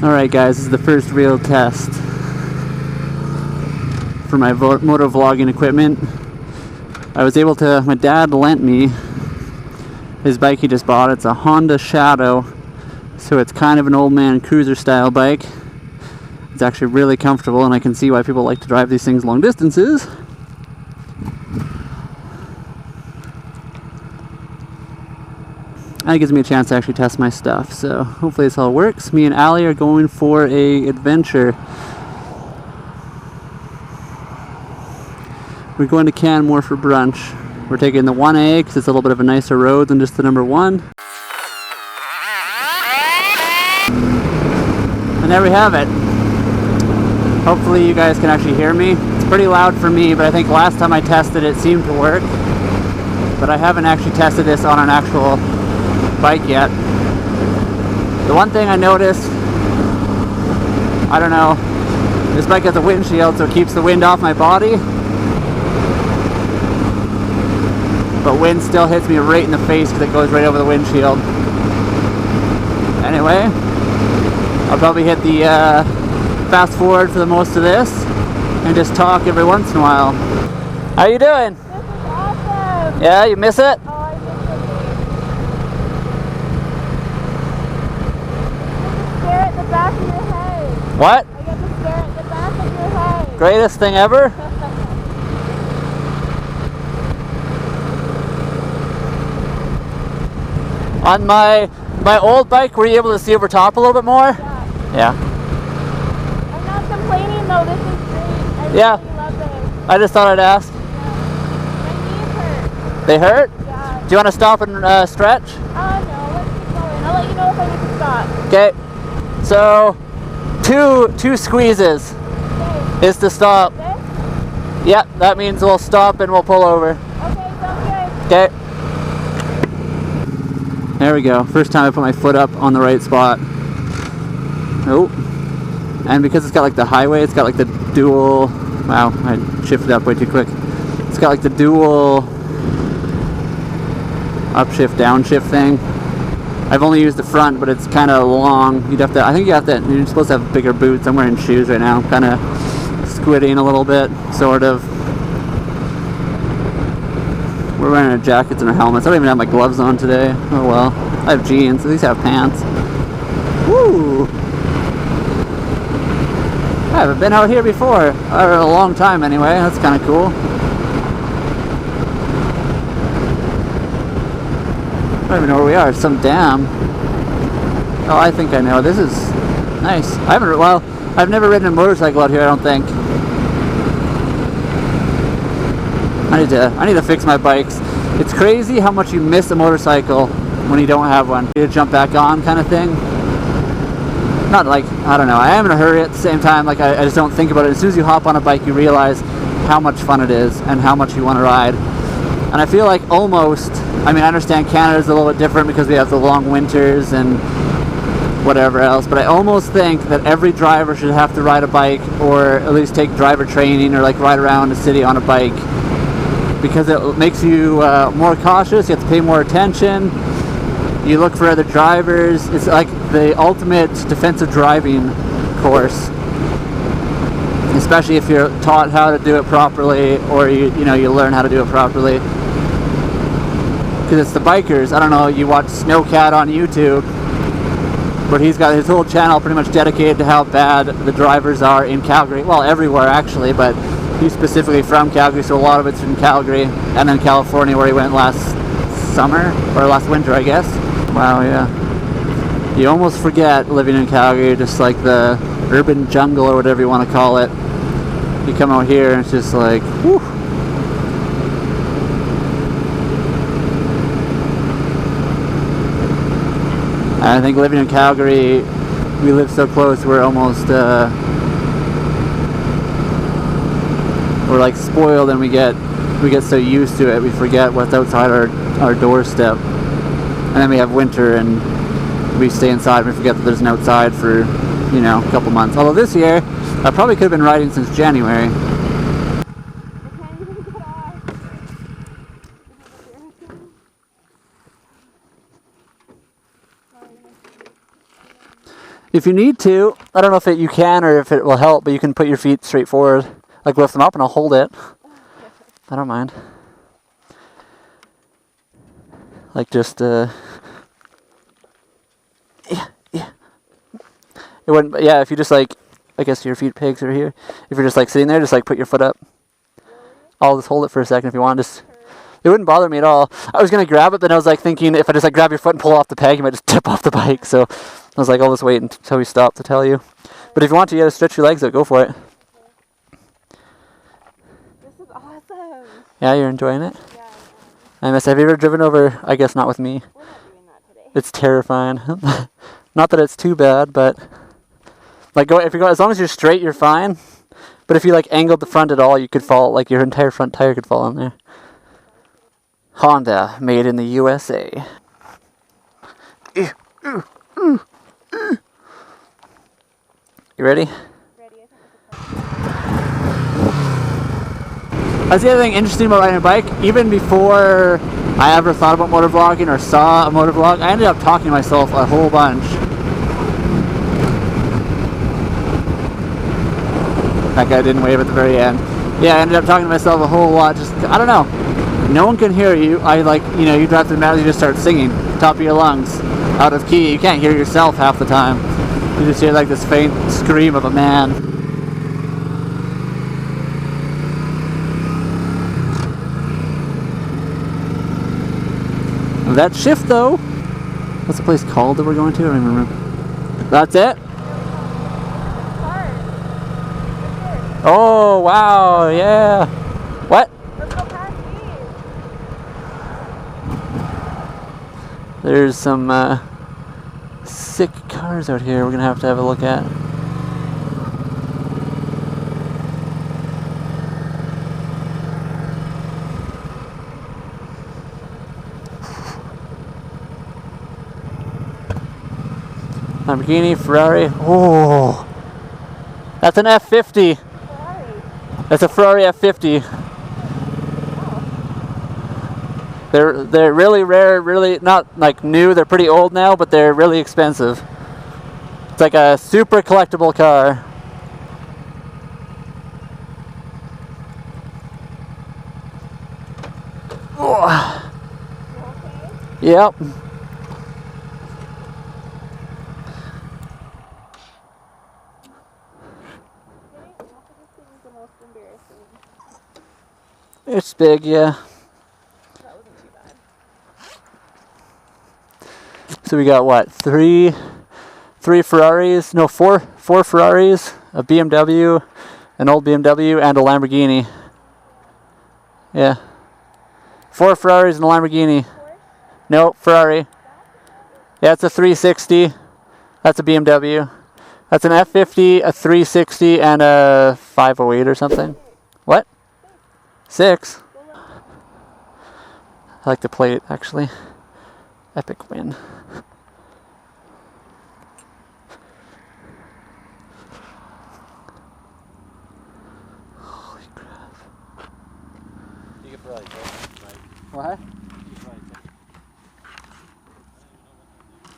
Alright guys, this is the first real test for my motovlogging equipment. I was able to, my dad lent me his bike he just bought. It's a Honda Shadow, so it's kind of an old man cruiser style bike. It's actually really comfortable, and I can see why people like to drive these things long distances. And it gives me a chance to actually test my stuff, so hopefully this all works. Me and Allie are going for a adventure. We're going to Canmore for brunch. We're taking the 1A because it's a little bit of a nicer road than just the number 1. And there we have it. Hopefully you guys can actually hear me. It's pretty loud for me, but I think last time I tested it seemed to work. But I haven't actually tested this on an actual bike yet. The one thing I noticed, I don't know, this bike has a windshield, so it keeps the wind off my body, but wind still hits me right in the face because it goes right over the windshield. Anyway, I'll probably hit the fast forward for the most of this and just talk every once in a while. How you doing? This is awesome. Yeah, you miss it? Back of your head. What? I get to stare at the back of your head. Greatest thing ever? On my old bike, were you able to see over top a little bit more? Yeah. Yeah. I'm not complaining though, this is great. I really love this. I just thought I'd ask. Yeah. My knees hurt. They hurt? Yeah. Do you want to stop and stretch? No, let's keep going. I'll let you know if I need to stop. Okay. So, two squeezes is to stop. This? Yep, that means we'll stop and we'll pull over. Okay, sounds good. Okay. There we go. First time I put my foot up on the right spot. Oh. And because it's got like the highway, it's got like the dual... Wow, I shifted up way too quick. It's got like the dual upshift, downshift thing. I've only used the front, but it's kind of long. You'd have to, I think you're supposed to have bigger boots. I'm wearing shoes right now. I'm kind of squitting a little bit, sort of. We're wearing our jackets and our helmets. I don't even have my gloves on today. Oh well. I have jeans, at least I have pants. Woo! I haven't been out here before, or a long time anyway. That's kind of cool. I don't even know where we are. Some dam. Oh, I think I know. This is nice. I've never ridden a motorcycle out here, I don't think. I need to fix my bikes. It's crazy how much you miss a motorcycle when you don't have one. You jump back on kind of thing. Not like, I don't know, I am in a hurry at the same time. Like I just don't think about it. As soon as you hop on a bike, you realize how much fun it is and how much you want to ride. And I feel like almost, I mean, I understand Canada's a little bit different because we have the long winters and whatever else, but I almost think that every driver should have to ride a bike, or at least take driver training, or like ride around the city on a bike, because it makes you more cautious. You have to pay more attention. You look for other drivers. It's like the ultimate defensive driving course, especially if you're taught how to do it properly, or you learn how to do it properly. Because it's the bikers. I don't know, you watch Snowcat on YouTube, but he's got his whole channel pretty much dedicated to how bad the drivers are in Calgary. Well, everywhere actually, but he's specifically from Calgary, so a lot of it's from Calgary, and then California, where he went last summer, or last winter, I guess. Wow, yeah. You almost forget living in Calgary, just like the urban jungle, or whatever you want to call it. You come out here and it's just like, whew. I think living in Calgary, we live so close, we're almost, we're like spoiled, and we get so used to it, we forget what's outside our doorstep. And then we have winter, and we stay inside, and we forget that there's an outside for, a couple months. Although this year, I probably could have been riding since January. If you need to, I don't know if you can or if it will help, but you can put your feet straight forward. Like lift them up and I'll hold it. I don't mind. Like just, yeah. It wouldn't, yeah, if you just like, I guess your feet pegs are here. If you're just like sitting there, just like put your foot up. I'll just hold it for a second if you want. Just, it wouldn't bother me at all. I was going to grab it, but then I was like thinking if I just like grab your foot and pull off the peg, you might just tip off the bike. So I was like, I'll just wait until we stop to tell you. But if you want to, yeah, just stretch your legs out, go for it. This is awesome. Yeah, you're enjoying it? Yeah, I miss, have you ever driven over, I guess not with me. we're not doing that today. It's terrifying. Not that it's too bad, but like go, if you go, as long as you're straight, you're fine. But if you like angled the front at all, you could fall, like your entire front tire could fall on there. Honda, made in the USA. You ready? Ready? That's the other thing interesting about riding a bike. Even before I ever thought about motovlogging or saw a motovlog, I ended up talking to myself a whole bunch. That guy didn't wave at the very end. Yeah, I ended up talking to myself a whole lot. Just, I don't know. No one can hear you. I like, you know, you drive through the mountains, you just start singing, top of your lungs, out of key. You can't hear yourself half the time. You just hear like this faint scream of a man. That shift though. What's the place called that we're going to? I don't even remember. That's it? Oh wow, yeah. What? Let's go past these. There's some sick cars out here we're gonna have a look at. Lamborghini, Ferrari. Oh, that's an F50. Ferrari. That's a Ferrari F50. They're really rare, really not like new. They're pretty old now, but they're really expensive. It's like a super collectible car. Oh. You okay? Yep. The most embarrassing. It's big, yeah. That wasn't too bad. So we got what? Three Ferraris? No, four Ferraris, a BMW, an old BMW, and a Lamborghini. Yeah. 4 Ferraris and a Lamborghini. No, Ferrari. Yeah, it's a 360. That's a BMW. That's an F50, a 360, and a 508 or something. What? 6? I like the plate, actually. Epic win. Holy crap. You could probably go. What?